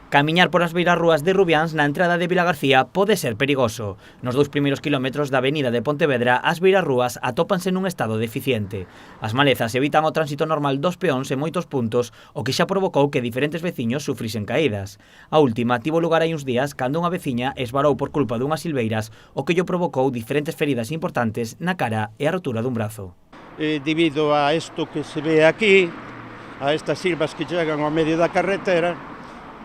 Camiñar por as beirarrúas de Rubiáns na entrada de Vilagarcía pode ser perigoso. Nos 2 primeiros kilómetros da avenida de Pontevedra, as beirarrúas atópanse nun estado deficiente. As malezas evitan o tránsito normal dos peóns en moitos puntos, o que xa provocou que diferentes veciños sufrisen caídas. A última tivo lugar hai uns días cando unha veciña esvarou por culpa dunhas silveiras, o que lle provocou diferentes feridas importantes na cara e a rotura dun brazo. Debido a isto que se ve aquí, a estas silvas que chegan ao medio da carretera,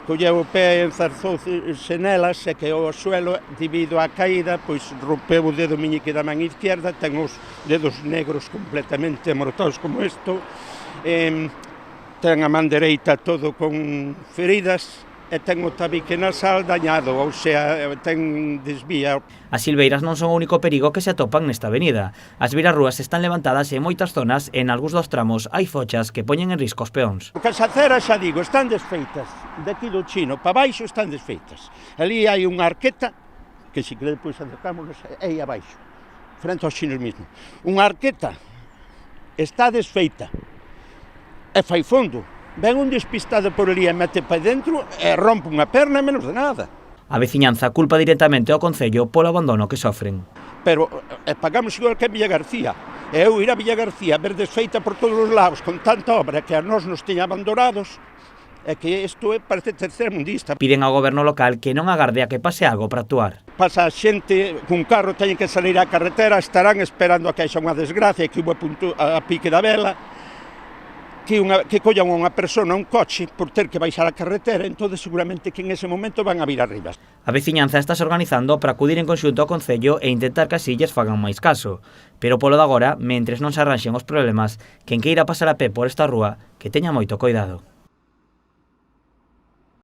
colleu o pé e enzarzouse nelas e que o suelo, debido á caída, pois rompeu o dedo miñique da man izquierda, ten os dedos negros completamente amortados como isto, ten a man dereita todo con feridas, e ten o tabique nasal dañado, ou sea, ten desvía. As silveiras non son o único perigo que se atopan nesta avenida. As beirarrúas están levantadas e en moitas zonas, en algúns dos tramos, hai fochas que poñen en risco os peóns. Porque as aceras, xa digo, están desfeitas. Daqui do Chino para baixo están desfeitas. Ali hai unha arqueta, que se que depois acercámonos, aí abaixo, frente aos chinos mismo. Unha arqueta está desfeita e fai fondo. Ven un despistado por ali e mete para dentro e rompe unha perna menos de nada. A veciñanza culpa directamente ao Concello polo abandono que sofren. Pero pagamos igual que a Villagarcía. E eu ir a Villagarcía ver desfeita por todos os lados con tanta obra que a nós nos teña abandonados, é que isto parece tercermundista. Piden ao goberno local que non agarde a que pase algo para actuar. Pasa a xente cun carro, teñen que salir á carretera, estarán esperando a que haxa unha desgracia, que hubo a pique da vela, que collan unha persona, un coche, por ter que baixar a carretera, entón seguramente que en ese momento van a vir arriba. A veciñanza estás organizando para acudir en conxunto ao Concello e intentar que as illas fagan máis caso. Pero polo de agora, mentres non se arranxen os problemas, quen queira pasar a pé por esta rúa, que teña moito coidado.